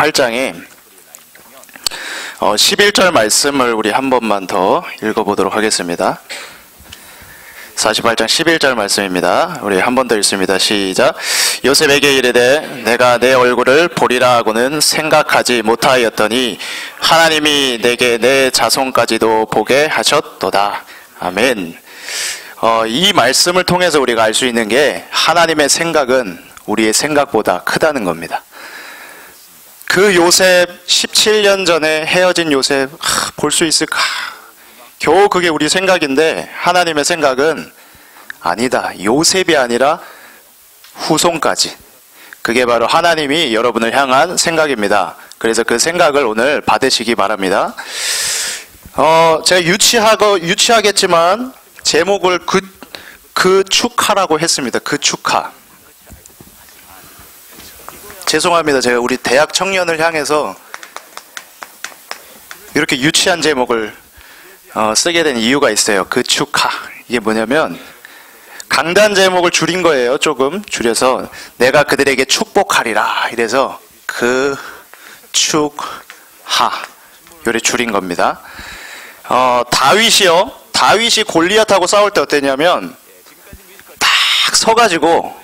48장에 11절 말씀을 우리 한 번만 더 읽어보도록 하겠습니다. 48장 11절 말씀입니다. 우리 한 번 더 읽습니다. 시작. 요셉에게 이르되 내가 내 얼굴을 보리라 하고는 생각하지 못하였더니 하나님이 내게 내 자손까지도 보게 하셨도다. 아멘. 이 말씀을 통해서 우리가 알 수 있는 게 하나님의 생각은 우리의 생각보다 크다는 겁니다. 그 요셉 17년 전에 헤어진 요셉 볼 수 있을까? 겨우 그게 우리 생각인데 하나님의 생각은 아니다. 요셉이 아니라 후손까지. 그게 바로 하나님이 여러분을 향한 생각입니다. 그래서 그 생각을 오늘 받으시기 바랍니다. 제가 유치하겠지만 제목을 그 축하라고 했습니다. 그 축하. 죄송합니다. 제가 우리 대학 청년을 향해서 이렇게 유치한 제목을 쓰게 된 이유가 있어요. 그 축하. 이게 뭐냐면 강단 제목을 줄인 거예요. 조금 줄여서 내가 그들에게 축복하리라. 이래서 그 축하. 요래 줄인 겁니다. 다윗이 골리앗하고 싸울 때 어땠냐면 딱 서가지고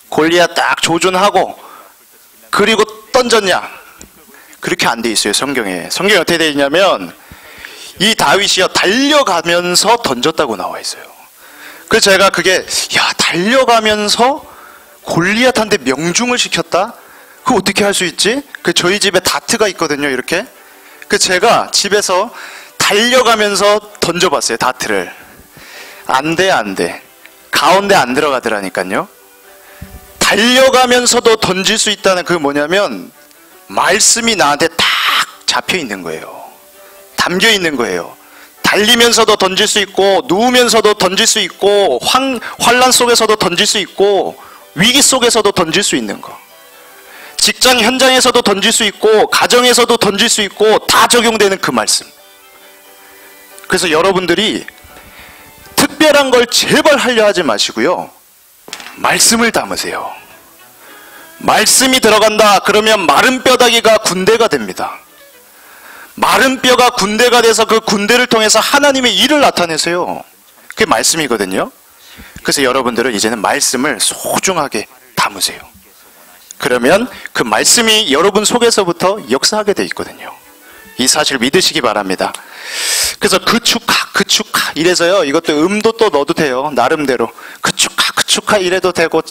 골리앗 딱 조준하고 그리고 던졌냐? 그렇게 안 돼 있어요. 성경에 어떻게 돼 있냐면 이 다윗이요 달려가면서 던졌다고 나와 있어요. 그래서 제가 그게 달려가면서 골리앗한테 명중을 시켰다? 그거 어떻게 할 수 있지? 저희 집에 다트가 있거든요. 이렇게. 그래서 제가 집에서 달려가면서 던져봤어요. 다트를. 안 돼. 가운데 안 들어가더라니까요. 달려가면서도 던질 수 있다는 그 뭐냐면 말씀이 나한테 딱 잡혀 있는 거예요. 담겨 있는 거예요. 달리면서도 던질 수 있고 누우면서도 던질 수 있고 환난 속에서도 던질 수 있고 위기 속에서도 던질 수 있는 거. 직장 현장에서도 던질 수 있고 가정에서도 던질 수 있고 다 적용되는 그 말씀. 그래서 여러분들이 특별한 걸 제발 하려 하지 마시고요. 말씀을 담으세요. 말씀이 들어간다 그러면 마른 뼈다귀가 군대가 됩니다. 마른 뼈가 군대가 돼서 그 군대를 통해서 하나님의 일을 나타내세요. 그게 말씀이거든요. 그래서 여러분들은 이제는 말씀을 소중하게 담으세요. 그러면 그 말씀이 여러분 속에서부터 역사하게 돼 있거든요. 이 사실 믿으시기 바랍니다. 그래서 그 축하 이래서요. 이것도 음도 또 넣어도 돼요. 나름대로 그 축하 이래도 되고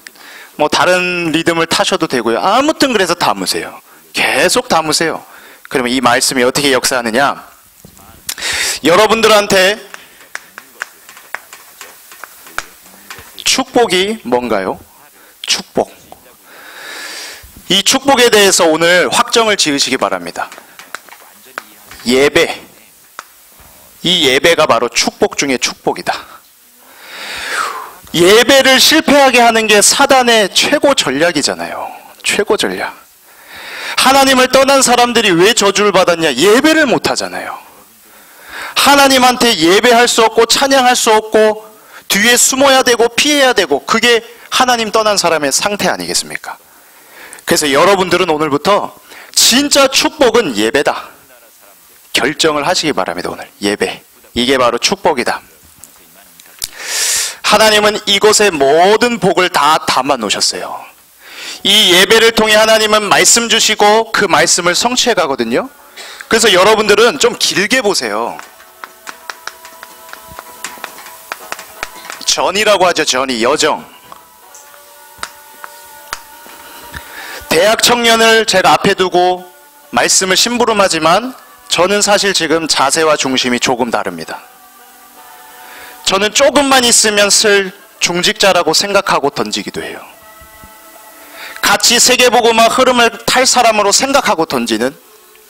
뭐 다른 리듬을 타셔도 되고요. 아무튼 그래서 담으세요. 계속 담으세요. 그러면 이 말씀이 어떻게 역사하느냐? 여러분들한테 축복이 뭔가요? 축복. 이 축복에 대해서 오늘 확정을 지으시기 바랍니다. 예배. 이 예배가 바로 축복 중에 축복이다. 예배를 실패하게 하는 게 사단의 최고 전략이잖아요. 최고 전략. 하나님을 떠난 사람들이 왜 저주를 받았냐? 예배를 못 하잖아요. 하나님한테 예배할 수 없고 찬양할 수 없고 뒤에 숨어야 되고 피해야 되고 그게 하나님 떠난 사람의 상태 아니겠습니까? 그래서 여러분들은 오늘부터 진짜 축복은 예배다. 결정을 하시기 바랍니다. 오늘 예배. 이게 바로 축복이다. 하나님은 이곳에 모든 복을 다 담아 놓으셨어요. 이 예배를 통해 하나님은 말씀 주시고 그 말씀을 성취해 가거든요. 그래서 여러분들은 좀 길게 보세요. 전이라고 하죠. 전이 여정. 대학 청년을 제가 앞에 두고 말씀을 심부름하지만 저는 사실 지금 자세와 중심이 조금 다릅니다. 저는 조금만 있으면 쓸 중직자라고 생각하고 던지기도 해요. 같이 세계복음화 흐름을 탈 사람으로 생각하고 던지는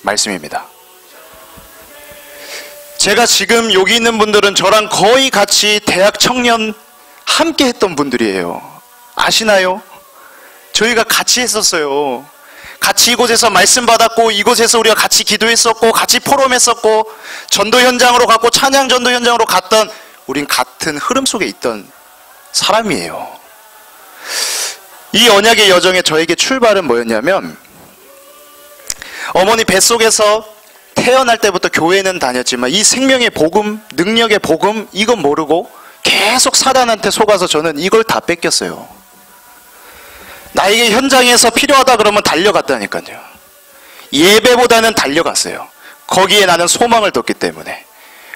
말씀입니다. 제가 지금 여기 있는 분들은 저랑 거의 같이 대학 청년 함께 했던 분들이에요. 아시나요? 저희가 같이 했었어요. 같이 이곳에서 말씀 받았고 이곳에서 우리가 같이 기도했었고 같이 포럼했었고 전도 현장으로 갔고 찬양 전도 현장으로 갔던 우린 같은 흐름 속에 있던 사람이에요. 이 언약의 여정에 저에게 출발은 뭐였냐면 어머니 뱃속에서 태어날 때부터 교회는 다녔지만 이 생명의 복음, 능력의 복음 이건 모르고 계속 사단한테 속아서 저는 이걸 다 뺏겼어요. 나에게 현장에서 필요하다 그러면 달려갔다니까요. 예배보다는 달려갔어요. 거기에 나는 소망을 뒀기 때문에,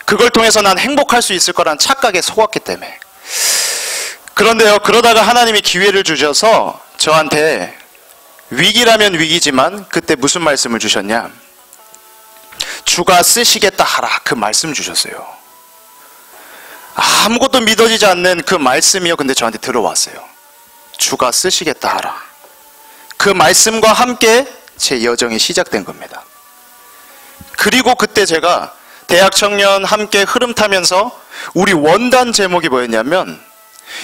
그걸 통해서 난 행복할 수 있을 거란 착각에 속았기 때문에. 그런데요, 그러다가 하나님이 기회를 주셔서 저한테 위기라면 위기지만 그때 무슨 말씀을 주셨냐, 주가 쓰시겠다 하라, 그 말씀 주셨어요. 아무것도 믿어지지 않는 그 말씀이요, 근데 저한테 들어왔어요. 주가 쓰시겠다 하라. 그 말씀과 함께 제 여정이 시작된 겁니다. 그리고 그때 제가 대학 청년 함께 흐름 타면서 우리 원단 제목이 뭐였냐면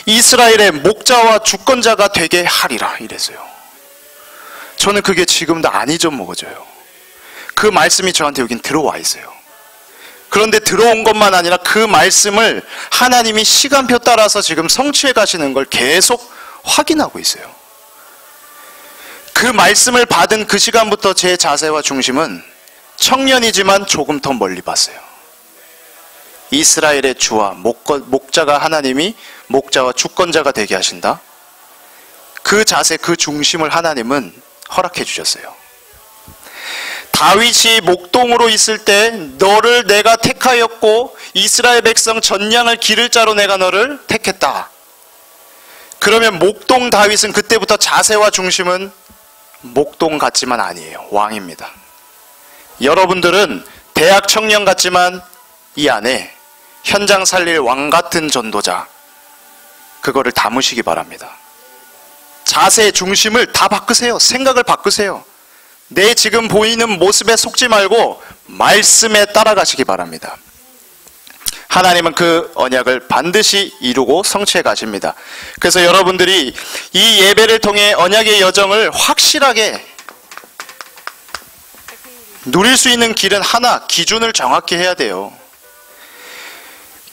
이스라엘의 목자와 주권자가 되게 하리라 이랬어요. 저는 그게 지금도 안 잊어먹어져요. 그 말씀이 저한테 여긴 들어와 있어요. 그런데 들어온 것만 아니라 그 말씀을 하나님이 시간표 따라서 지금 성취해 가시는 걸 계속 확인하고 있어요. 그 말씀을 받은 그 시간부터 제 자세와 중심은 청년이지만 조금 더 멀리 봤어요. 이스라엘의 주와 목자가 하나님이 목자와 주권자가 되게 하신다. 그 자세, 그 중심을 하나님은 허락해 주셨어요. 다윗이 목동으로 있을 때 너를 내가 택하였고 이스라엘 백성 전량을 기를 자로 내가 너를 택했다. 그러면 목동 다윗은 그때부터 자세와 중심은 목동 같지만 아니에요. 왕입니다. 여러분들은 대학 청년 같지만 이 안에 현장 살릴 왕 같은 전도자, 그거를 담으시기 바랍니다. 자세의 중심을 다 바꾸세요. 생각을 바꾸세요. 내 지금 보이는 모습에 속지 말고 말씀에 따라가시기 바랍니다. 하나님은 그 언약을 반드시 이루고 성취해 가십니다. 그래서 여러분들이 이 예배를 통해 언약의 여정을 확실하게 누릴 수 있는 길은 하나, 기준을 정확히 해야 돼요.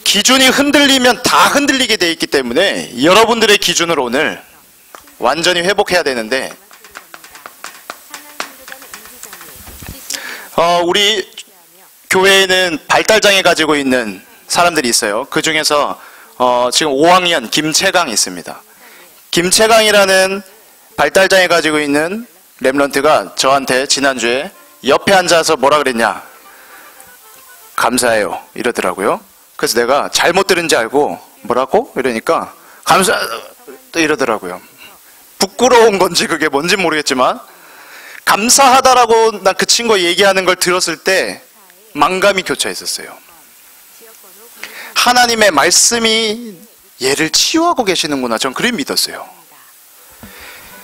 기준이 흔들리면 다 흔들리게 돼 있기 때문에 여러분들의 기준을 오늘 완전히 회복해야 되는데, 우리 교회에는 발달장애 가지고 있는 사람들이 있어요. 그 중에서 지금 5학년 김채강이 있습니다. 김채강이라는 발달장애 가지고 있는 렘넌트가 저한테 지난주에 옆에 앉아서 뭐라 그랬냐, 감사해요 이러더라고요. 그래서 내가 잘못 들은지 알고 뭐라고? 이러니까 또 이러더라고요. 부끄러운 건지 그게 뭔지 모르겠지만 감사하다라고 난 그 친구가 얘기하는 걸 들었을 때 만감이 교차 있었어요. 하나님의 말씀이 얘를 치유하고 계시는구나, 전 그렇게 믿었어요.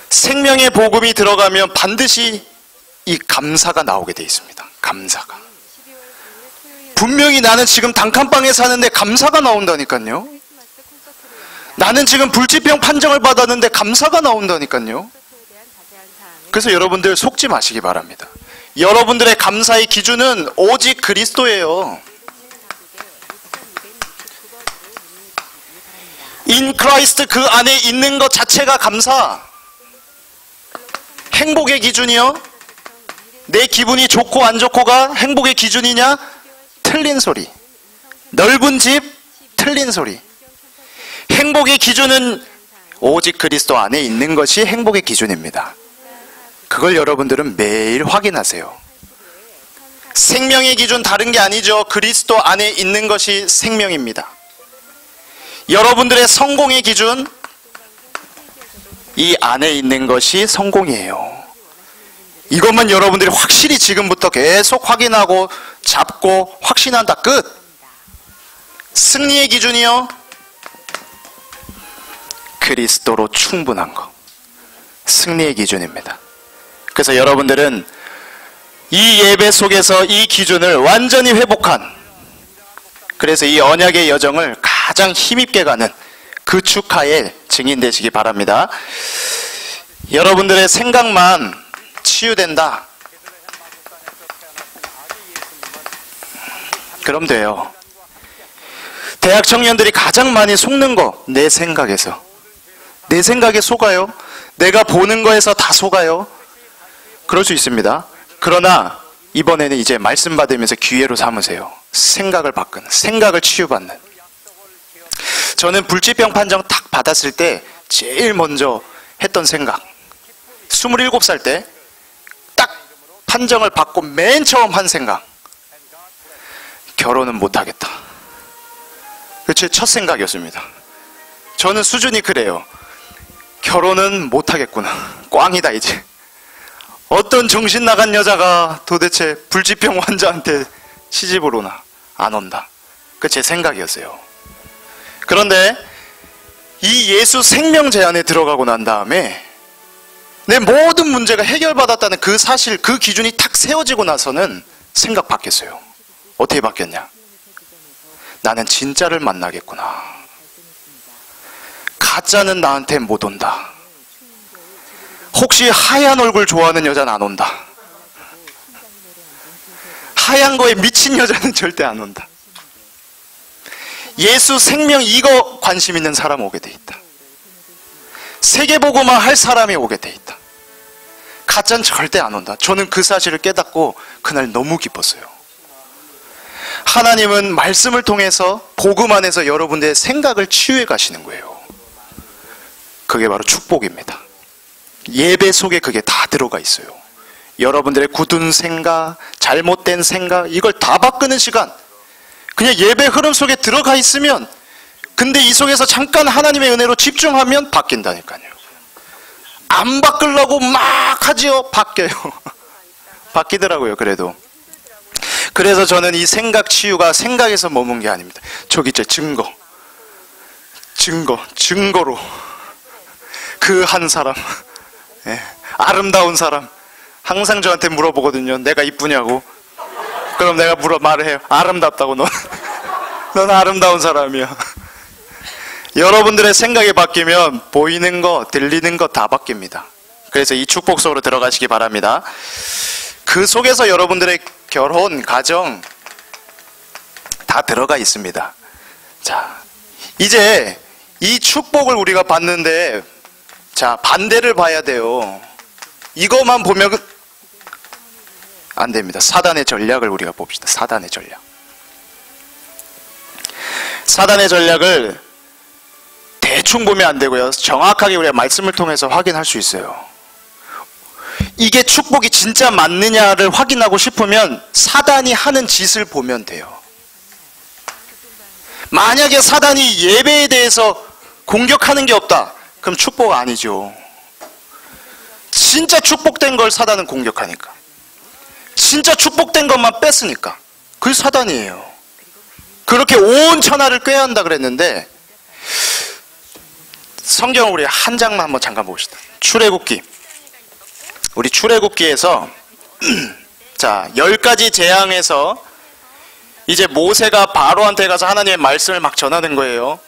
생명의 복음이 들어가면 반드시 이 감사가 나오게 돼 있습니다. 감사가. 분명히 나는 지금 단칸방에 사는데 감사가 나온다니까요. 나는 지금 불치병 판정을 받았는데 감사가 나온다니까요. 그래서 여러분들 속지 마시기 바랍니다. 여러분들의 감사의 기준은 오직 그리스도예요. In Christ, 그 안에 있는 것 자체가 감사. 행복의 기준이요? 내 기분이 좋고 안 좋고가 행복의 기준이냐? 틀린 소리. 넓은 집, 틀린 소리. 행복의 기준은 오직 그리스도 안에 있는 것이 행복의 기준입니다. 그걸 여러분들은 매일 확인하세요. 생명의 기준 다른 게 아니죠. 그리스도 안에 있는 것이 생명입니다. 여러분들의 성공의 기준, 이 안에 있는 것이 성공이에요. 이것만 여러분들이 확실히 지금부터 계속 확인하고 잡고 확신한다. 끝. 승리의 기준이요? 그리스도로 충분한 것. 승리의 기준입니다. 그래서 여러분들은 이 예배 속에서 이 기준을 완전히 회복한, 그래서 이 언약의 여정을 가장 힘있게 가는 그 축하의 증인 되시기 바랍니다. 여러분들의 생각만 치유된다, 그럼 돼요. 대학 청년들이 가장 많이 속는 거, 내 생각에서. 내 생각에 속아요. 내가 보는 거에서 다 속아요. 그럴 수 있습니다. 그러나 이번에는 이제 말씀 받으면서 기회로 삼으세요. 생각을 바꾸는, 생각을 치유받는. 저는 불치병 판정 딱 받았을 때 제일 먼저 했던 생각, 27살 때 딱 판정을 받고 맨 처음 한 생각, 결혼은 못하겠다. 제 첫 생각이었습니다. 저는 수준이 그래요. 결혼은 못하겠구나. 꽝이다 이제. 어떤 정신 나간 여자가 도대체 불치병 환자한테 시집을 오나. 안 온다. 그 제 생각이었어요. 그런데 이 예수 생명 제안에 들어가고 난 다음에 내 모든 문제가 해결받았다는 그 사실, 그 기준이 탁 세워지고 나서는 생각 바뀌었어요. 어떻게 바뀌었냐? 나는 진짜를 만나겠구나. 가짜는 나한테 못 온다. 혹시 하얀 얼굴 좋아하는 여자는 안 온다. 하얀 거에 미친 여자는 절대 안 온다. 예수 생명 이거 관심 있는 사람 오게 돼 있다. 세계보고만 할 사람이 오게 돼 있다. 가짜는 절대 안 온다. 저는 그 사실을 깨닫고 그날 너무 기뻤어요. 하나님은 말씀을 통해서 복음 안에서 여러분들의 생각을 치유해 가시는 거예요. 그게 바로 축복입니다. 예배 속에 그게 다 들어가 있어요. 여러분들의 굳은 생각, 잘못된 생각, 이걸 다 바꾸는 시간, 그냥 예배 흐름 속에 들어가 있으면, 근데 이 속에서 잠깐 하나님의 은혜로 집중하면 바뀐다니까요. 안 바꾸려고 막 하지요. 바뀌어요. 바뀌더라고요. 그래도. 그래서 저는 이 생각 치유가 생각에서 머문 게 아닙니다. 저기 있죠. 증거로 그 한 사람, 예, 아름다운 사람 항상 저한테 물어보거든요. 내가 이쁘냐고. 그럼 내가 말을 해요. 아름답다고. 넌 아름다운 사람이야. 여러분들의 생각이 바뀌면 보이는 거, 들리는 거 다 바뀝니다. 그래서 이 축복 속으로 들어가시기 바랍니다. 그 속에서 여러분들의 결혼, 가정 다 들어가 있습니다. 자, 이제 이 축복을 우리가 받는데, 자, 반대를 봐야 돼요. 이것만 보면 안 됩니다. 사단의 전략을 우리가 봅시다. 사단의 전략. 사단의 전략을 대충 보면 안 되고요. 정확하게 우리가 말씀을 통해서 확인할 수 있어요. 이게 축복이 진짜 맞느냐를 확인하고 싶으면 사단이 하는 짓을 보면 돼요. 만약에 사단이 예배에 대해서 공격하는 게 없다, 그럼 축복 아니죠. 진짜 축복된 걸 사단은 공격하니까, 진짜 축복된 것만 뺐으니까 그게 사단이에요. 그렇게 온 천하를 꾀야 한다 그랬는데, 성경을 우리 한 장만 한번 잠깐 봅시다. 출애굽기. 우리 출애굽기에서 자, 10가지 재앙에서 이제 모세가 바로한테 가서 하나님의 말씀을 막 전하는 거예요.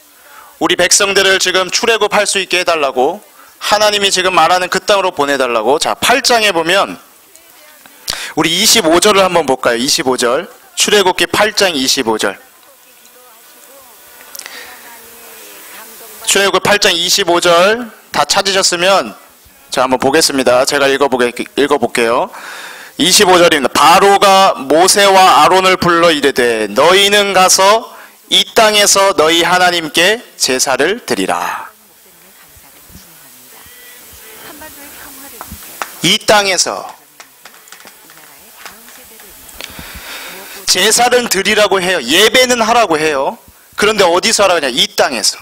우리 백성들을 지금 출애굽할 수 있게 해달라고, 하나님이 지금 말하는 그 땅으로 보내달라고. 자, 8장에 보면 우리 25절을 한번 볼까요? 25절. 출애굽기 8장 25절. 출애굽기 8장 25절 다 찾으셨으면 자, 한번 보겠습니다. 제가 읽어볼게요. 25절입니다. 바로가 모세와 아론을 불러 이르되 너희는 가서 이 땅에서 너희 하나님께 제사를 드리라. 이 땅에서 제사를 드리라고 해요. 예배는 하라고 해요. 그런데 어디서 하라고 하냐? 이 땅에서.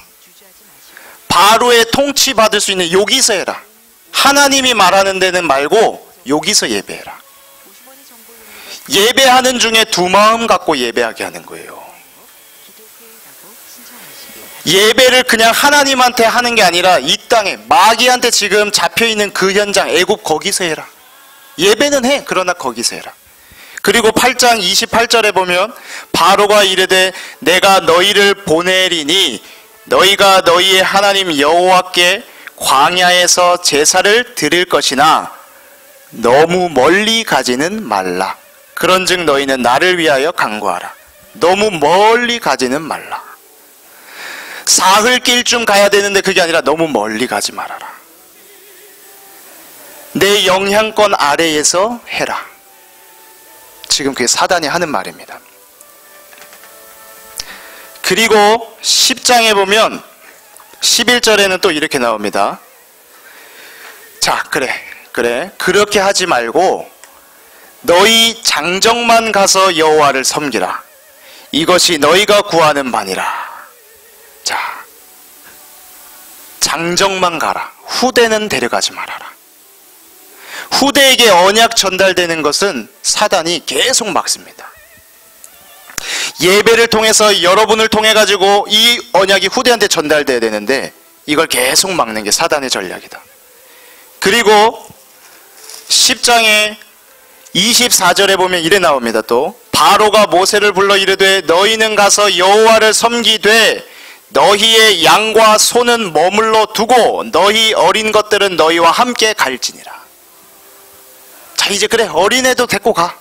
바로의 통치받을 수 있는 여기서 해라. 하나님이 말하는 데는 말고 여기서 예배해라. 예배하는 중에 두 마음 갖고 예배하게 하는 거예요. 예배를 그냥 하나님한테 하는 게 아니라 이 땅에 마귀한테 지금 잡혀있는 그 현장, 애굽 거기서 해라. 예배는 해. 그러나 거기서 해라. 그리고 8장 28절에 보면 바로가 이르되 내가 너희를 보내리니 너희가 너희의 하나님 여호와께 광야에서 제사를 드릴 것이나 너무 멀리 가지는 말라. 그런즉 너희는 나를 위하여 간구하라. 너무 멀리 가지는 말라. 사흘길쯤 가야 되는데 그게 아니라 너무 멀리 가지 말아라. 내 영향권 아래에서 해라. 지금 그게 사단이 하는 말입니다. 그리고 10장에 보면 11절에는 또 이렇게 나옵니다. 자, 그래 그렇게 하지 말고 너희 장정만 가서 여호와를 섬기라. 이것이 너희가 구하는 바니라. 자, 장정만 가라. 후대는 데려가지 말아라. 후대에게 언약 전달되는 것은 사단이 계속 막습니다. 예배를 통해서 여러분을 통해 가지고 이 언약이 후대한테 전달돼야 되는데 이걸 계속 막는 게 사단의 전략이다. 그리고 10장에 24절에 보면 이래 나옵니다. 또 바로가 모세를 불러 이르되 너희는 가서 여호와를 섬기되 너희의 양과 소는 머물러 두고 너희 어린 것들은 너희와 함께 갈지니라. 자, 이제 그래, 어린애도 데리고 가.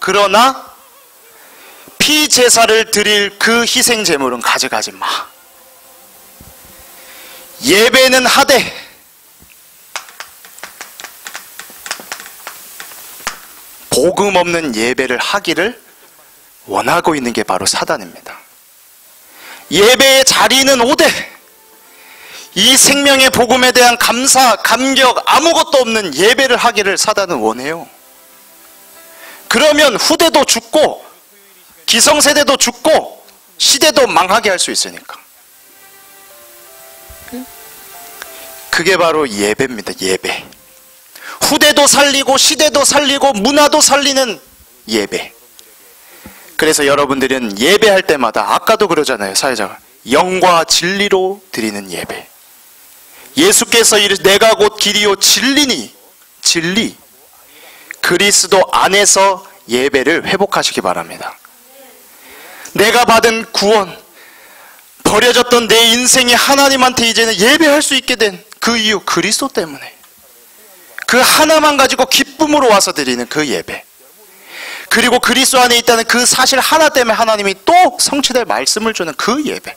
그러나 피제사를 드릴 그 희생 제물은 가져가지 마. 예배는 하되 복음 없는 예배를 하기를 원하고 있는 게 바로 사단입니다. 예배의 자리는 오되 이 생명의 복음에 대한 감사, 감격 아무것도 없는 예배를 하기를 사단은 원해요. 그러면 후대도 죽고 기성세대도 죽고 시대도 망하게 할 수 있으니까. 그게 바로 예배입니다. 예배. 후대도 살리고 시대도 살리고 문화도 살리는 예배. 그래서 여러분들은 예배할 때마다 아까도 그러잖아요. 사회자가 영과 진리로 드리는 예배. 예수께서 이르시되 내가 곧 길이요 진리니, 진리, 그리스도 안에서 예배를 회복하시기 바랍니다. 내가 받은 구원, 버려졌던 내 인생이 하나님한테 이제는 예배할 수 있게 된 그 이유, 그리스도 때문에. 그 하나만 가지고 기쁨으로 와서 드리는 그 예배. 그리고 그리스도 안에 있다는 그 사실 하나 때문에 하나님이 또 성취될 말씀을 주는 그 예배.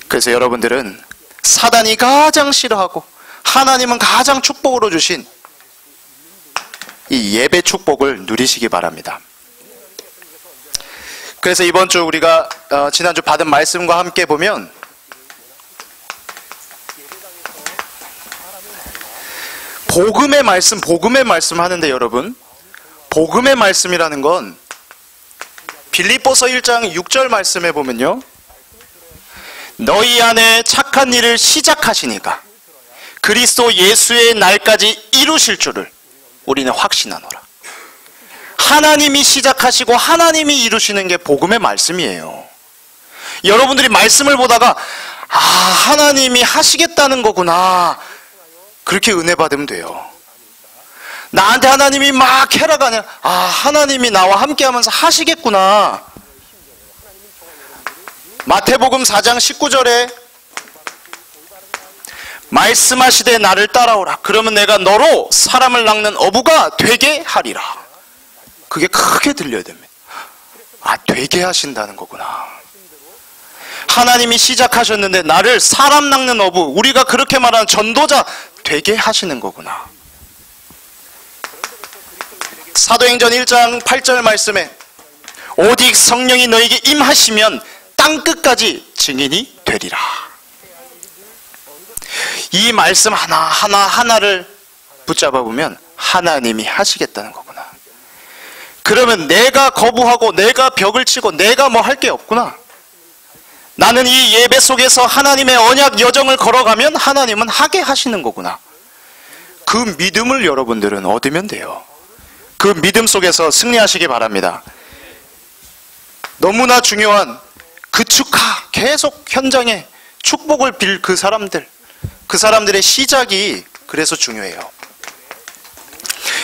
그래서 여러분들은 사단이 가장 싫어하고 하나님은 가장 축복으로 주신 이 예배 축복을 누리시기 바랍니다. 그래서 이번 주 우리가 지난주 받은 말씀과 함께 보면 복음의 말씀 하는데 여러분, 복음의 말씀이라는 건 빌립보서 1장 6절 말씀에 보면요, 너희 안에 착한 일을 시작하시니까 그리스도 예수의 날까지 이루실 줄을 우리는 확신하노라. 하나님이 시작하시고 하나님이 이루시는 게 복음의 말씀이에요. 여러분들이 말씀을 보다가 하나님이 하시겠다는 거구나, 그렇게 은혜 받으면 돼요. 나한테 하나님이 막 해라가 아니라 하나님이 나와 함께 하면서 하시겠구나. 마태복음 4장 19절에 말씀하시되 나를 따라오라. 그러면 내가 너로 사람을 낚는 어부가 되게 하리라. 그게 크게 들려야 됩니다. 되게 하신다는 거구나. 하나님이 시작하셨는데 나를 사람 낚는 어부, 우리가 그렇게 말하는 전도자 되게 하시는 거구나. 사도행전 1장 8절 말씀에 오직 성령이 너에게 임하시면 땅끝까지 증인이 되리라. 이 말씀 하나를 붙잡아 보면 하나님이 하시겠다는 거구나. 그러면 내가 거부하고 내가 벽을 치고 내가 뭐 할 게 없구나. 나는 이 예배 속에서 하나님의 언약 여정을 걸어가면 하나님은 하게 하시는 거구나. 그 믿음을 여러분들은 얻으면 돼요. 그 믿음 속에서 승리하시기 바랍니다. 너무나 중요한 그 축하, 계속 현장에 축복을 빌 그 사람들의 시작이 그래서 중요해요.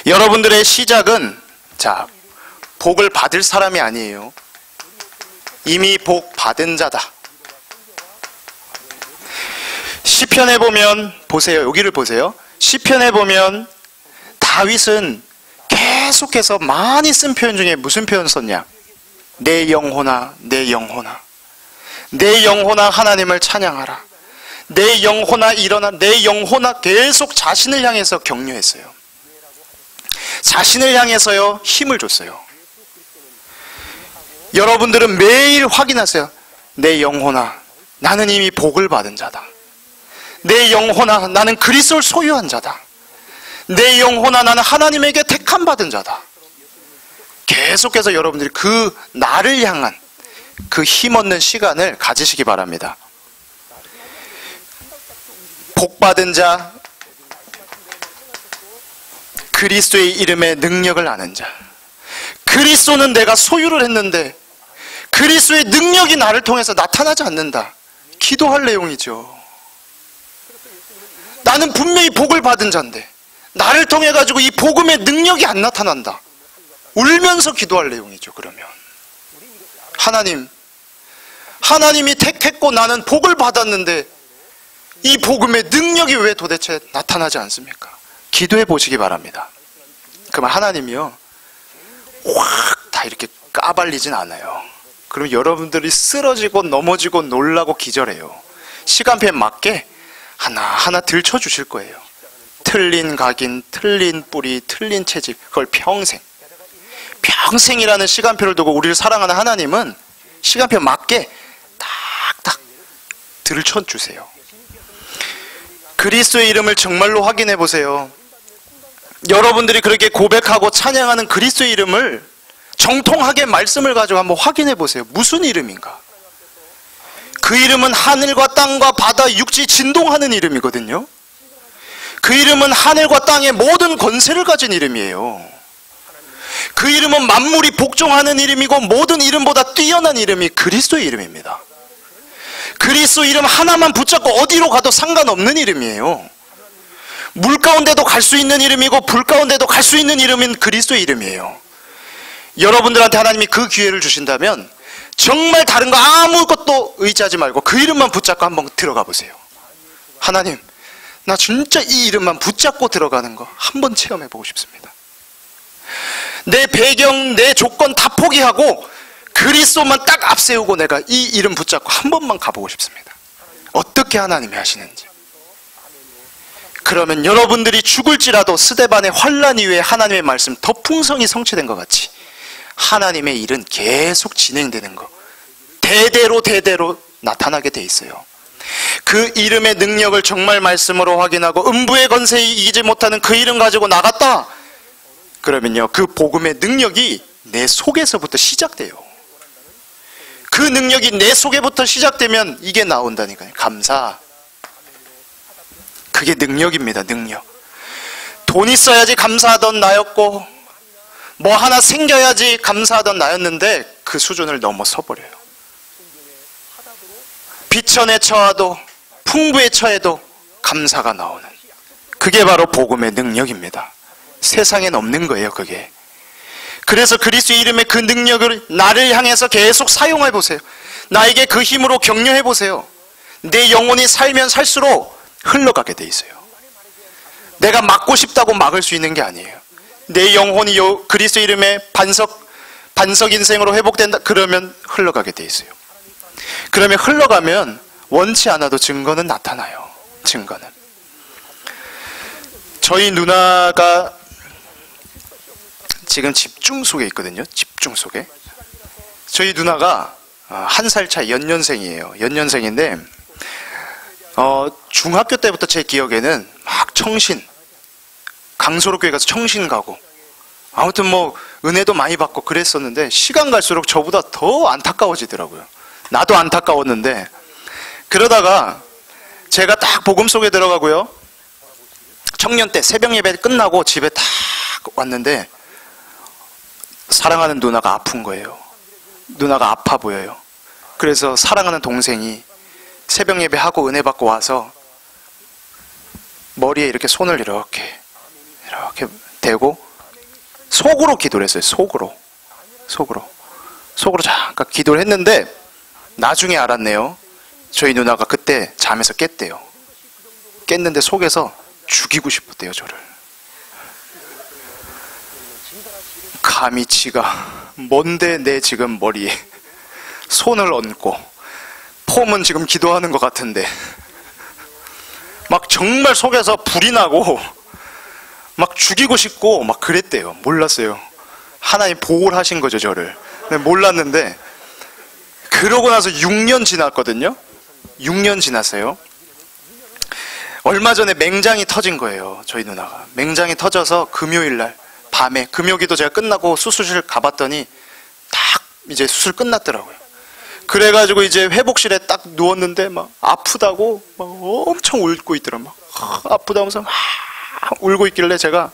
여러분들의 시작은 복을 받을 사람이 아니에요. 이미 복 받은 자다. 시편에 보면 보세요. 여기를 보세요. 시편에 보면 다윗은 계속해서 많이 쓴 표현 중에 무슨 표현 썼냐? 내 영혼아, 내 영혼아, 내 영혼아 하나님을 찬양하라. 내 영혼아 일어나, 내 영혼아, 계속 자신을 향해서 격려했어요. 자신을 향해서요 힘을 줬어요. 여러분들은 매일 확인하세요. 내 영혼아, 나는 이미 복을 받은 자다. 내 영혼아, 나는 그리스도를 소유한 자다. 내 영혼아, 나는 하나님에게 택함 받은 자다. 계속해서 여러분들이 그 나를 향한 그 힘없는 시간을 가지시기 바랍니다. 복 받은 자, 그리스도의 이름의 능력을 아는 자. 그리스도는 내가 소유를 했는데 그리스도의 능력이 나를 통해서 나타나지 않는다. 기도할 내용이죠. 나는 분명히 복을 받은 자인데 나를 통해 가지고 이 복음의 능력이 안 나타난다. 울면서 기도할 내용이죠. 그러면 하나님이 택했고 나는 복을 받았는데 이 복음의 능력이 왜 도대체 나타나지 않습니까? 기도해 보시기 바랍니다. 그러면 하나님이요 확 다 이렇게 까발리진 않아요. 그럼 여러분들이 쓰러지고 넘어지고 놀라고 기절해요. 시간표에 맞게 하나하나 들춰 주실 거예요. 틀린 각인, 틀린 뿌리, 틀린 채집, 그걸 평생이라는 시간표를 두고 우리를 사랑하는 하나님은 시간표에 맞게 딱딱 들춰 주세요. 그리스도의 이름을 정말로 확인해 보세요. 여러분들이 그렇게 고백하고 찬양하는 그리스도의 이름을 정통하게 말씀을 가지고 한번 확인해 보세요. 무슨 이름인가? 그 이름은 하늘과 땅과 바다, 육지 진동하는 이름이거든요. 그 이름은 하늘과 땅의 모든 권세를 가진 이름이에요. 그 이름은 만물이 복종하는 이름이고 모든 이름보다 뛰어난 이름이 그리스도의 이름입니다. 그리스도 이름 하나만 붙잡고 어디로 가도 상관없는 이름이에요. 물 가운데도 갈 수 있는 이름이고 불 가운데도 갈 수 있는 이름인 그리스도의 이름이에요. 여러분들한테 하나님이 그 기회를 주신다면 정말 다른 거 아무것도 의지하지 말고 그 이름만 붙잡고 한번 들어가 보세요. 하나님, 나 진짜 이 이름만 붙잡고 들어가는 거 한번 체험해 보고 싶습니다. 내 배경, 내 조건 다 포기하고 그리스도만 딱 앞세우고 내가 이 이름 붙잡고 한 번만 가보고 싶습니다. 어떻게 하나님이 하시는지. 그러면 여러분들이 죽을지라도 스데반의 환난 이후에 하나님의 말씀 더 풍성히 성취된 것 같이 하나님의 일은 계속 진행되는 거 대대로 나타나게 돼 있어요. 그 이름의 능력을 정말 말씀으로 확인하고 음부의 권세에 이기지 못하는 그 이름 가지고 나갔다. 그러면요 그 복음의 능력이 내 속에서부터 시작돼요. 그 능력이 내 속에부터 시작되면 이게 나온다니까요. 감사. 그게 능력입니다. 능력. 돈 있어야지 감사하던 나였고 뭐 하나 생겨야지 감사하던 나였는데 그 수준을 넘어서 버려요. 비천에 처해도 풍부에 처해도 감사가 나오는 그게 바로 복음의 능력입니다. 세상엔 없는 거예요. 그게. 그래서 그리스도의 이름의 그 능력을 나를 향해서 계속 사용해 보세요. 나에게 그 힘으로 격려해 보세요. 내 영혼이 살면 살수록 흘러가게 돼 있어요. 내가 막고 싶다고 막을 수 있는 게 아니에요. 내 영혼이 그리스도 이름의 반석 인생으로 회복된다 그러면 흘러가게 돼 있어요. 그러면 흘러가면 원치 않아도 증거는 나타나요. 증거는. 저희 누나가 지금 집중 속에 있거든요. 집중 속에. 저희 누나가 1살 차이 연년생이에요. 연년생인데 중학교 때부터 제 기억에는 막 청신, 강소로교회 가서 청신 가고 아무튼 뭐 은혜도 많이 받고 그랬었는데 시간 갈수록 저보다 더 안타까워지더라고요. 나도 안타까웠는데 그러다가 제가 딱 복음 속에 들어가고요. 청년 때 새벽 예배 끝나고 집에 딱 왔는데 사랑하는 누나가 아픈 거예요. 누나가 아파 보여요. 그래서 사랑하는 동생이 새벽 예배하고 은혜 받고 와서 머리에 이렇게 손을 이렇게 대고 속으로 기도를 했어요. 속으로 잠깐 기도를 했는데 나중에 알았네요. 저희 누나가 그때 잠에서 깼대요. 깼는데 속에서 죽이고 싶었대요. 저를. 감히 지가 뭔데 내 지금 머리에 손을 얹고 폼은 지금 기도하는 것 같은데 막 정말 속에서 불이 나고 막 죽이고 싶고 막 그랬대요. 몰랐어요. 하나님 보호를 하신 거죠, 저를. 몰랐는데 그러고 나서 6년 지났거든요. 6년 지났어요. 얼마 전에 맹장이 터진 거예요. 저희 누나가 맹장이 터져서 금요일날 밤에, 금요기도 제가 끝나고 수술실 가봤더니 딱 이제 수술 끝났더라고요. 그래가지고 이제 회복실에 딱 누웠는데 막 아프다고 막 엄청 울고 있더라. 막 아프다면서 막 울고 있길래 제가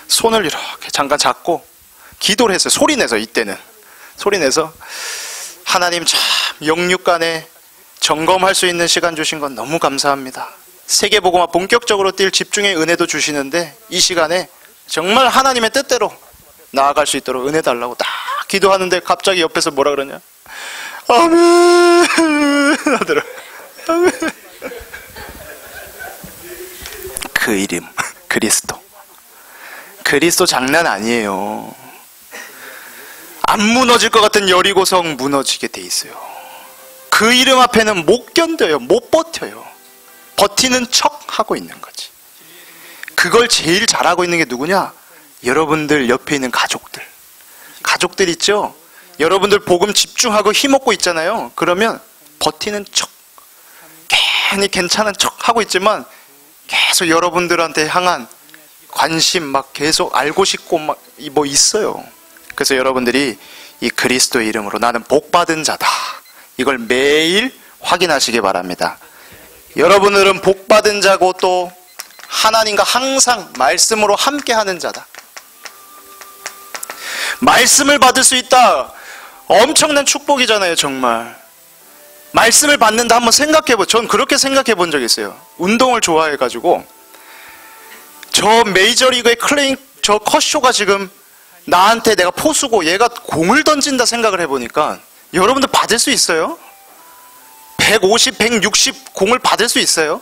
손을 이렇게 잠깐 잡고 기도를 했어요. 소리내서. 이때는 소리내서 하나님 참 영육간에 점검할 수 있는 시간 주신 건 너무 감사합니다. 세계복음화 본격적으로 뛸 집중의 은혜도 주시는데 이 시간에 정말 하나님의 뜻대로 나아갈 수 있도록 은혜 달라고 딱 기도하는데 갑자기 옆에서 뭐라 그러냐, 아멘 하더라. 아멘. 그 이름 그리스도 장난 아니에요. 안 무너질 것 같은 여리고성 무너지게 돼 있어요. 그 이름 앞에는 못 견뎌요. 못 버텨요. 버티는 척 하고 있는 거지. 그걸 제일 잘하고 있는 게 누구냐? 여러분들 옆에 있는 가족들 있죠? 여러분들 복음 집중하고 힘없고 있잖아요. 그러면 버티는 척, 괜히 괜찮은 척 하고 있지만 계속 여러분들한테 향한 관심 막 계속 알고 싶고 막 뭐 있어요. 그래서 여러분들이 이 그리스도의 이름으로 나는 복받은 자다, 이걸 매일 확인하시기 바랍니다. 여러분들은 복받은 자고 또 하나님과 항상 말씀으로 함께하는 자다. 말씀을 받을 수 있다, 엄청난 축복이잖아요. 정말 말씀을 받는다 한번 생각해보. 전 그렇게 생각해 본 적이 있어요. 운동을 좋아해가지고 저 메이저리그의 저 컷쇼가 지금 나한테, 내가 포수고 얘가 공을 던진다 생각을 해보니까 여러분들 받을 수 있어요? 150, 160 공을 받을 수 있어요?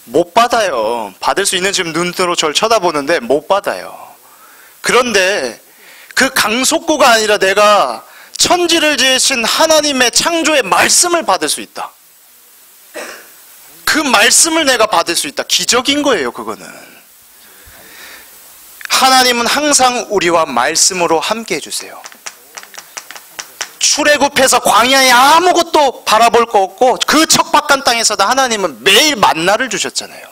못 받아요. 받을 수 있는 지금 눈으로 저를 쳐다보는데 못 받아요. 그런데 그 강속구가 아니라 내가 천지를 지으신 하나님의 창조의 말씀을 받을 수 있다. 그 말씀을 내가 받을 수 있다. 기적인 거예요. 그거는 하나님은 항상 우리와 말씀으로 함께 해주세요. 출애굽해서 광야에 아무것도 바라볼 거 없고 그 척박한 땅에서도 하나님은 매일 만나를 주셨잖아요.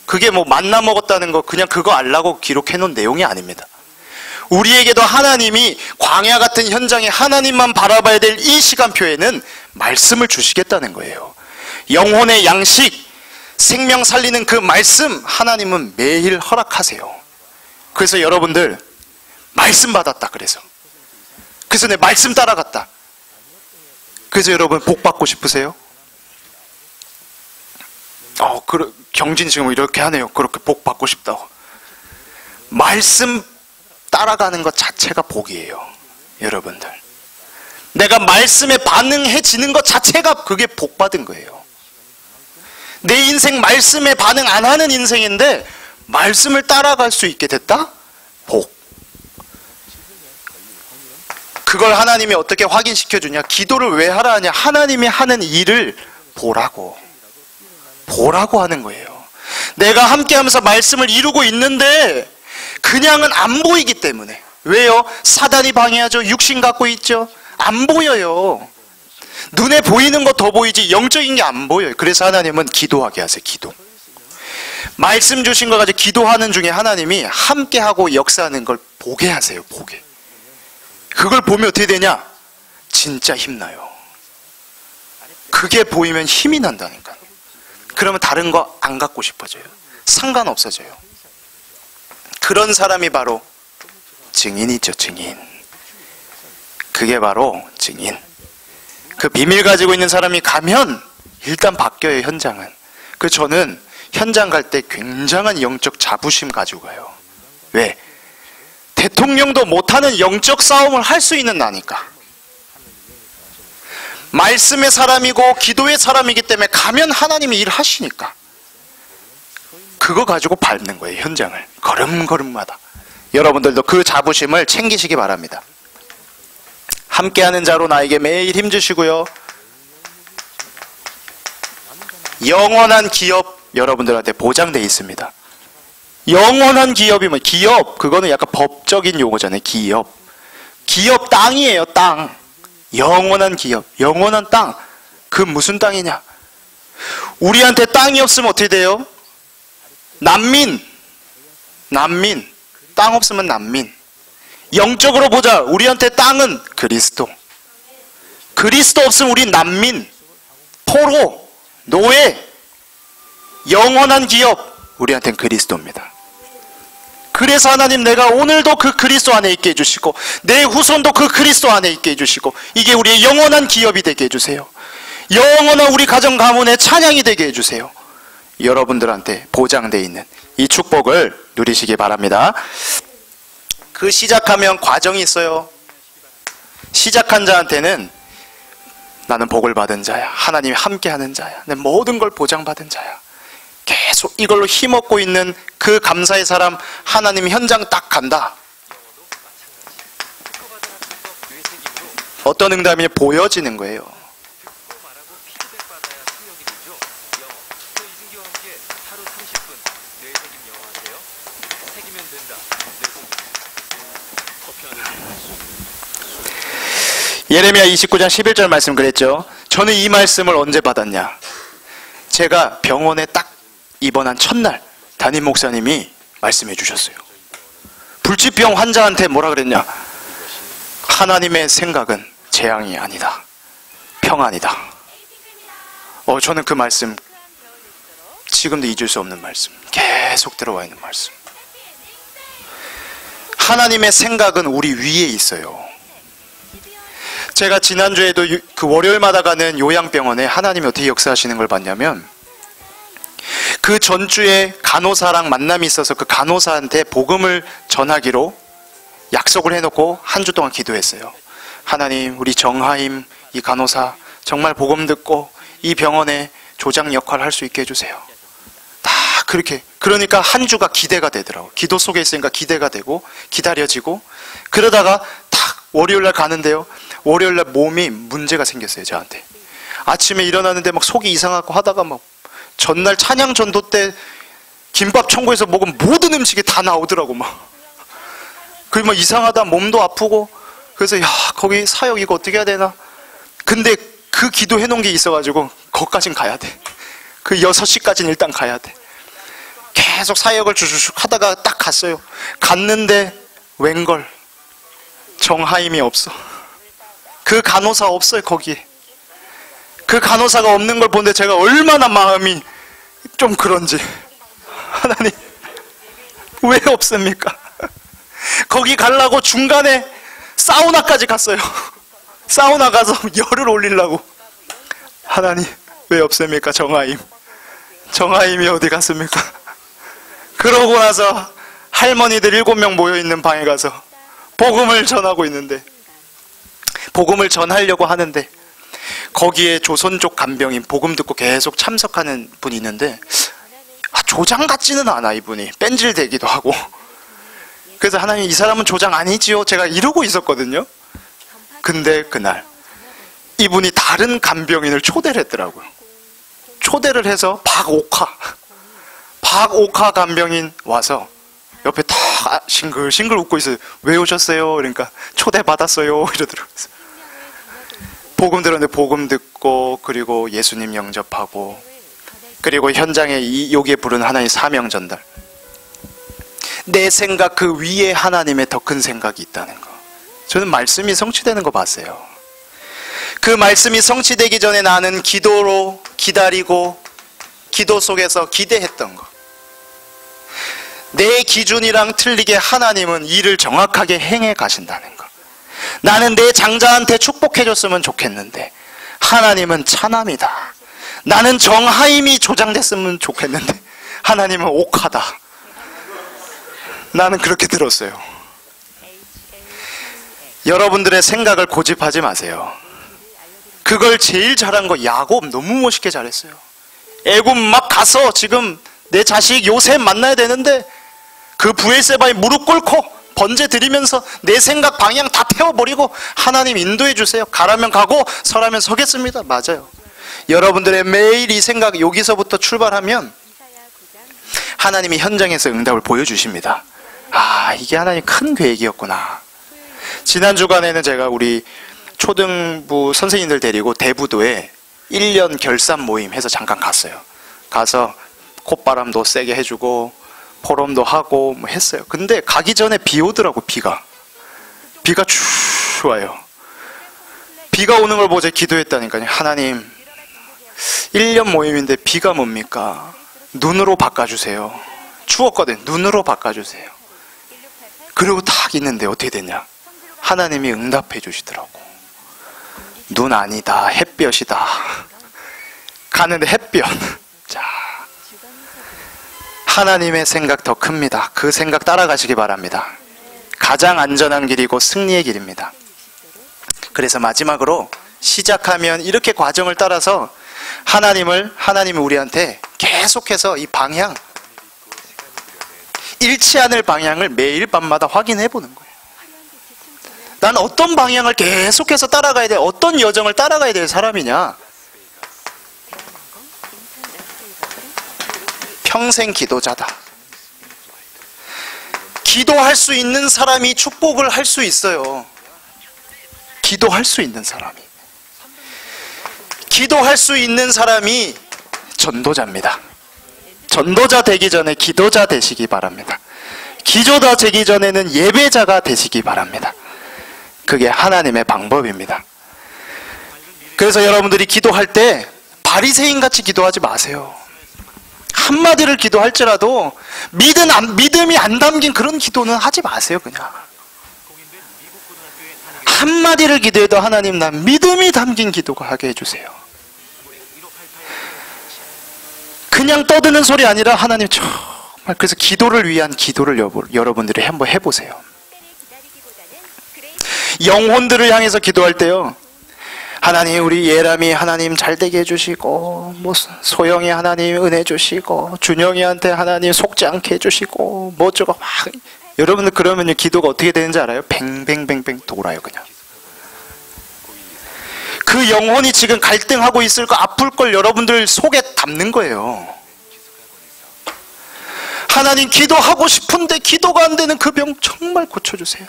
그게 뭐 만나 먹었다는 거 그냥 그거 알라고 기록해 놓은 내용이 아닙니다. 우리에게도 하나님이 광야 같은 현장에 하나님만 바라봐야 될 이 시간표에는 말씀을 주시겠다는 거예요. 영혼의 양식, 생명 살리는 그 말씀 하나님은 매일 허락하세요. 그래서 여러분들 말씀 받았다. 그래서 내 말씀 따라갔다. 그래서 여러분 복 받고 싶으세요? 경진 지금 이렇게 하네요. 그렇게 복 받고 싶다고. 말씀 따라가는 것 자체가 복이에요. 여러분들, 내가 말씀에 반응해지는 것 자체가 그게 복 받은 거예요. 내 인생 말씀에 반응 안 하는 인생인데 말씀을 따라갈 수 있게 됐다? 복. 그걸 하나님이 어떻게 확인시켜 주냐? 기도를 왜 하라 하냐? 하나님이 하는 일을 보라고 하는 거예요. 내가 함께하면서 말씀을 이루고 있는데 그냥은 안 보이기 때문에. 왜요? 사단이 방해하죠. 육신 갖고 있죠. 안 보여요. 눈에 보이는 거 더 보이지 영적인 게 안 보여요. 그래서 하나님은 기도하게 하세요. 기도. 말씀 주신 거 가지고 기도하는 중에 하나님이 함께하고 역사하는 걸 보게 하세요. 보게. 그걸 보면 어떻게 되냐? 진짜 힘나요. 그게 보이면 힘이 난다니까. 그러면 다른 거 안 갖고 싶어져요. 상관없어져요. 그런 사람이 바로 증인이죠. 증인. 그게 바로 증인. 그 비밀 가지고 있는 사람이 가면 일단 바뀌어요. 현장은. 저는 현장 갈 때 굉장한 영적 자부심 가지고 가요. 왜? 대통령도 못하는 영적 싸움을 할 수 있는 나니까. 말씀의 사람이고 기도의 사람이기 때문에 가면 하나님이 일하시니까. 그거 가지고 밟는 거예요. 현장을. 걸음걸음마다. 여러분들도 그 자부심을 챙기시기 바랍니다. 함께하는 자로 나에게 매일 힘주시고요. 영원한 기업 여러분들한테 보장되어 있습니다. 영원한 기업이 뭐 기업 그거는 약간 법적인 용어잖아요. 기업 땅이에요. 땅. 영원한 기업, 영원한 땅. 그 무슨 땅이냐? 우리한테 땅이 없으면 어떻게 돼요? 난민. 땅 없으면 난민. 영적으로 보자. 우리한테 땅은 그리스도. 그리스도 없으면 우리 난민, 포로, 노예. 영원한 기업, 우리한테는 그리스도입니다. 그래서 하나님, 내가 오늘도 그 그리스도 안에 있게 해주시고 내 후손도 그 그리스도 안에 있게 해주시고 이게 우리의 영원한 기업이 되게 해주세요. 영원한 우리 가정 가문의 찬양이 되게 해주세요. 여러분들한테 보장되어 있는 이 축복을 누리시기 바랍니다. 그 시작하면 과정이 있어요. 시작한 자한테는 나는 복을 받은 자야, 하나님이 함께하는 자야, 내 모든 걸 보장받은 자야, 계속 이걸로 힘없고 있는 그 감사의 사람, 하나님 현장 딱 간다. 어떤 응답이 보여지는 거예요. 예레미야 29장 11절 말씀 그랬죠. 저는 이 말씀을 언제 받았냐? 제가 병원에 딱 입원한 첫날 담임 목사님이 말씀해 주셨어요. 불치병 환자한테 뭐라 그랬냐? 하나님의 생각은 재앙이 아니다, 평안이다. 저는 그 말씀 지금도 잊을 수 없는 말씀, 계속 들어와 있는 말씀. 하나님의 생각은 우리 위에 있어요. 제가 지난주에도 그 월요일마다 가는 요양병원에 하나님이 어떻게 역사하시는 걸 봤냐면, 그 전주에 간호사랑 만남이 있어서 그 간호사한테 복음을 전하기로 약속을 해놓고 한 주 동안 기도했어요. 하나님, 우리 정하임 이 간호사 정말 복음 듣고 이 병원에 조장 역할을 할 수 있게 해주세요. 다 그렇게. 그러니까 한 주가 기대가 되더라고요. 기도 속에 있으니까 기대가 되고 기다려지고. 그러다가 딱 월요일날 가는데요, 월요일날 몸이 문제가 생겼어요. 저한테 아침에 일어나는데 막 속이 이상하고 하다가 막 전날 찬양 전도 때 김밥 천국에서 먹은 모든 음식이 다 나오더라고. 그 막 이상하다, 몸도 아프고. 그래서 야, 거기 사역 이거 어떻게 해야 되나. 근데 그 기도해 놓은 게 있어가지고 거기까진 가야 돼. 그 6시까지는 일단 가야 돼. 계속 사역을 주주죽 하다가 딱 갔어요. 갔는데 웬걸 정하임이 없어. 그 간호사 없어요. 거기에 그 간호사가 없는 걸 보는데 제가 얼마나 마음이 좀 그런지, 하나님 왜 없습니까? 거기 가려고 중간에 사우나까지 갔어요. 사우나 가서 열을 올리려고. 하나님 왜 없습니까? 정하임이 어디 갔습니까? 그러고 나서 할머니들 7명 모여있는 방에 가서 복음을 전하고 있는데, 복음을 전하려고 하는데 거기에 조선족 간병인 복음 듣고 계속 참석하는 분이 있는데, 조장 같지는 않아. 이분이 뺀질대기도 하고. 그래서 하나님, 이 사람은 조장 아니지요? 제가 이러고 있었거든요. 근데 그날 이분이 다른 간병인을 초대를 했더라고요. 초대를 해서 박옥화 간병인 와서 옆에 다 싱글싱글 웃고 있어요. 왜 오셨어요? 그러니까 초대받았어요 이러더라고요. 복음 들었는데 복음 듣고, 그리고 예수님 영접하고, 그리고 현장에 여기에 부른 하나님 사명 전달. 내 생각 그 위에 하나님의 더 큰 생각이 있다는 거. 저는 말씀이 성취되는 거 봤어요. 그 말씀이 성취되기 전에 나는 기도로 기다리고 기도 속에서 기대했던 거. 내 기준이랑 틀리게 하나님은 일을 정확하게 행해 가신다는 거. 나는 내 장자한테 축복해줬으면 좋겠는데 하나님은 차남이다. 나는 정하임이 조장됐으면 좋겠는데 하나님은 옥하다. 나는 그렇게 들었어요. 여러분들의 생각을 고집하지 마세요. 그걸 제일 잘한 거 야곱 너무 멋있게 잘했어요. 애굽 막 가서 지금 내 자식 요셉 만나야 되는데 그 브엘세바에 무릎 꿇고 번제 드리면서 내 생각 방향 다 태워버리고 하나님 인도해 주세요. 가라면 가고 서라면 서겠습니다. 맞아요. 여러분들의 매일 이 생각 여기서부터 출발하면 하나님이 현장에서 응답을 보여주십니다. 아, 이게 하나님 큰 계획이었구나. 지난 주간에는 제가 우리 초등부 선생님들 데리고 대부도에 1년 결산 모임 해서 잠깐 갔어요. 가서 콧바람도 세게 해주고 포럼도 하고 뭐 했어요. 근데 가기 전에 비 오더라고. 비가 쭉 와요. 비가 오는 걸 보고 제가 기도했다니까요. 하나님, 1년 모임인데 비가 뭡니까? 눈으로 바꿔주세요. 추웠거든. 눈으로 바꿔주세요. 그리고 딱 있는데 어떻게 됐냐? 하나님이 응답해 주시더라고. 눈 아니다, 햇볕이다. 가는데 햇볕. 자, 하나님의 생각 더 큽니다. 그 생각 따라가시기 바랍니다. 가장 안전한 길이고 승리의 길입니다. 그래서 마지막으로 시작하면 이렇게 과정을 따라서 하나님이 우리한테 계속해서 이 방향, 잃지 않을 방향을 매일 밤마다 확인해 보는 거예요. 난 어떤 방향을 계속해서 따라가야 돼? 어떤 여정을 따라가야 될 사람이냐? 평생 기도자다. 기도할 수 있는 사람이 축복을 할 수 있어요. 기도할 수 있는 사람이. 기도할 수 있는 사람이 전도자입니다. 전도자 되기 전에 기도자 되시기 바랍니다. 기도자 되기 전에는 예배자가 되시기 바랍니다. 그게 하나님의 방법입니다. 그래서 여러분들이 기도할 때 바리새인같이 기도하지 마세요. 한마디를 기도할지라도 믿음이 안 담긴 그런 기도는 하지 마세요. 그냥 한마디를 기도해도 하나님, 난 믿음이 담긴 기도가 하게 해주세요. 그냥 떠드는 소리 아니라 하나님 정말, 그래서 기도를 위한 기도를 여러분들이 한번 해보세요. 영혼들을 향해서 기도할 때요, 하나님, 우리 예람이 하나님 잘되게 해주시고, 뭐 소영이 하나님 은혜 주시고, 준영이한테 하나님 속지 않게 해주시고, 뭐 저거 막, 여러분들 그러면 기도가 어떻게 되는지 알아요? 뱅뱅뱅뱅 돌아요. 그냥 그 영혼이 지금 갈등하고 있을 거, 아플 걸 여러분들 속에 담는 거예요. 하나님, 기도하고 싶은데 기도가 안 되는 그 병 정말 고쳐주세요.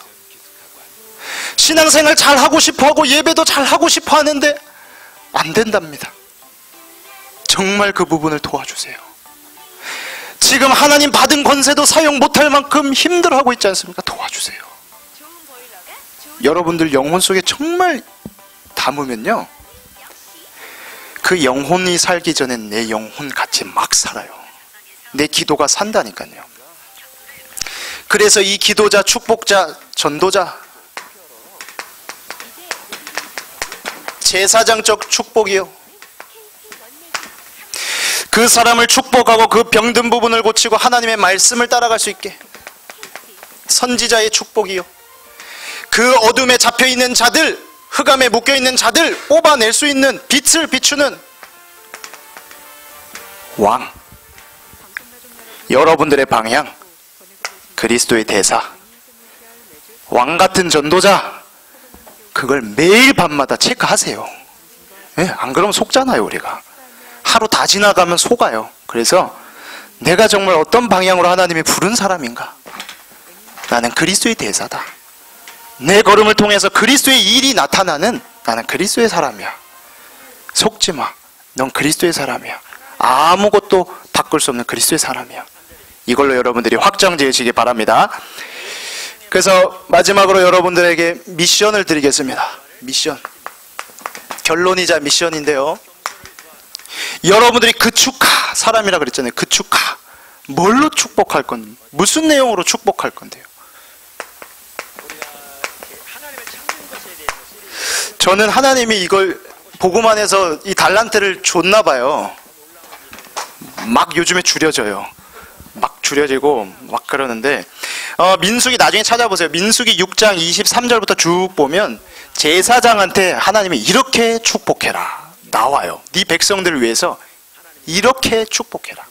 신앙생활 잘 하고 싶어 하고 예배도 잘 하고 싶어 하는데 안 된답니다. 정말 그 부분을 도와주세요. 지금 하나님 받은 권세도 사용 못할 만큼 힘들어하고 있지 않습니까? 도와주세요. 여러분들 영혼 속에 정말 담으면요, 그 영혼이 살기 전엔 내 영혼 같이 막 살아요. 내 기도가 산다니까요. 그래서 이 기도자, 축복자, 전도자, 제사장적 축복이요, 그 사람을 축복하고 그 병든 부분을 고치고 하나님의 말씀을 따라갈 수 있게, 선지자의 축복이요, 그 어둠에 잡혀있는 자들, 흑암에 묶여있는 자들 뽑아낼 수 있는 빛을 비추는 왕, 여러분들의 방향, 그리스도의 대사, 왕같은 전도자, 그걸 매일 밤마다 체크하세요. 네, 안 그러면 속잖아요. 우리가 하루 다 지나가면 속아요. 그래서 내가 정말 어떤 방향으로 하나님이 부른 사람인가, 나는 그리스도의 대사다, 내 걸음을 통해서 그리스도의 일이 나타나는, 나는 그리스도의 사람이야. 속지 마. 넌 그리스도의 사람이야. 아무것도 바꿀 수 없는 그리스도의 사람이야. 이걸로 여러분들이 확정 지으시기 바랍니다. 그래서 마지막으로 여러분들에게 미션을 드리겠습니다. 미션. 결론이자 미션인데요, 여러분들이 그축하 사람이라 그랬잖아요. 그축하. 뭘로 축복할 건데, 무슨 내용으로 축복할 건데요? 저는 하나님이 이걸 보고만 해서 이 달란트를 줬나 봐요. 막 요즘에 줄여져요. 막 줄여지고 막 그러는데, 민수기 나중에 찾아보세요. 민수기 6장 23절부터 쭉 보면 제사장한테 하나님이 이렇게 축복해라 나와요. 네 백성들을 위해서 이렇게 축복해라.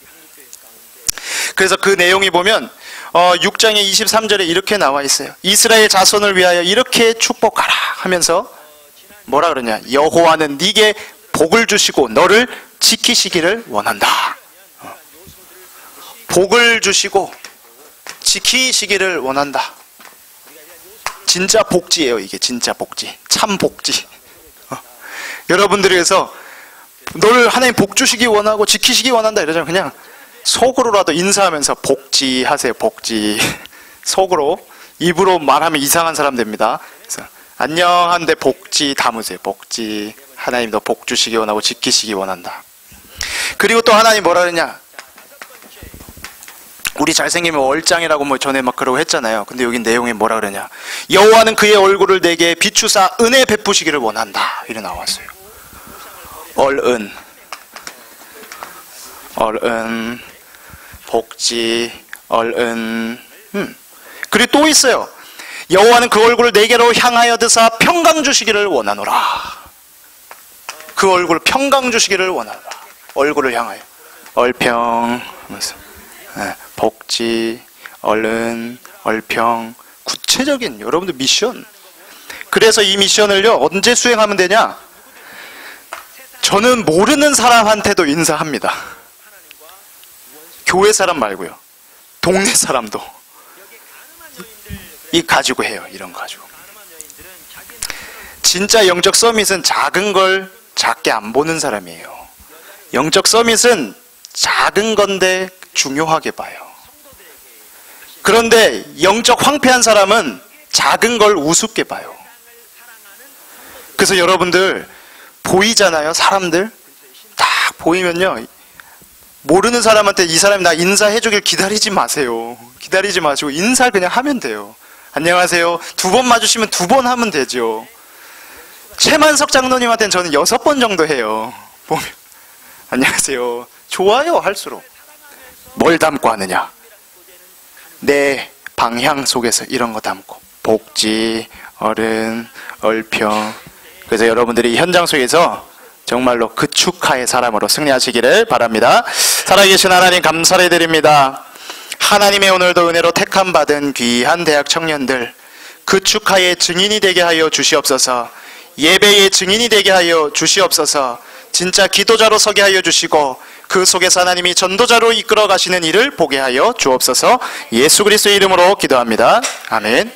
그래서 그 내용이 보면 6장의 23절에 이렇게 나와 있어요. 이스라엘 자손을 위하여 이렇게 축복하라 하면서 뭐라 그러냐, 여호와는 네게 복을 주시고 너를 지키시기를 원한다. 복을 주시고 지키시기를 원한다. 진짜 복지예요. 이게 진짜 복지, 참 복지. 여러분들이 그래서 널 하나님 복 주시기 원하고 지키시기 원한다 이러잖아요. 그냥 속으로라도 인사하면서 복지 하세요. 복지. 속으로. 입으로 말하면 이상한 사람 됩니다. 그래서 안녕 한데 복지 담으세요. 복지. 하나님도 복 주시기 원하고 지키시기 원한다. 그리고 또 하나님 뭐라 그러냐, 우리 잘생기면 얼짱이라고 뭐 전에 막 그러고 했잖아요. 근데 여기 내용이 뭐라 그러냐, 여호와는 그의 얼굴을 내게 비추사 은혜 베푸시기를 원한다 이래 나왔어요. 얼은 복지 얼은. 그리고 또 있어요. 여호와는 그 얼굴을 내게로 향하여 드사 평강 주시기를 원하노라. 그 얼굴 평강 주시기를 원하노라. 얼굴을 향하여 얼평 복지 얼은 얼평. 구체적인 여러분들 미션. 그래서 이 미션을요 언제 수행하면 되냐, 저는 모르는 사람한테도 인사합니다. 교회 사람 말고요, 동네 사람도 이 가지고 해요. 이런 거 가지고. 진짜 영적 서밋은 작은 걸 작게 안 보는 사람이에요. 영적 서밋은 작은 건데 중요하게 봐요. 그런데 영적 황폐한 사람은 작은 걸 우습게 봐요. 그래서 여러분들 보이잖아요. 사람들 딱 보이면요, 모르는 사람한테 이 사람이 나 인사해 주길 기다리지 마세요. 기다리지 마시고 인사를 그냥 하면 돼요. 안녕하세요. 2번 마주치면 2번 하면 되죠. 최만석 장로님한테는 저는 6번 정도 해요. 보면 안녕하세요. 좋아요. 할수록 뭘 담고 하느냐, 내 방향 속에서 이런 거 담고 복지 어른 얼평. 그래서 여러분들이 현장 속에서 정말로 그 축하의 사람으로 승리하시기를 바랍니다. 살아계신 하나님 감사를 드립니다. 하나님의 오늘도 은혜로 택함 받은 귀한 대학 청년들, 그 축하의 증인이 되게 하여 주시옵소서. 예배의 증인이 되게 하여 주시옵소서. 진짜 기도자로 서게 하여 주시고 그 속에서 하나님이 전도자로 이끌어 가시는 일을 보게 하여 주옵소서. 예수 그리스도의 이름으로 기도합니다. 아멘.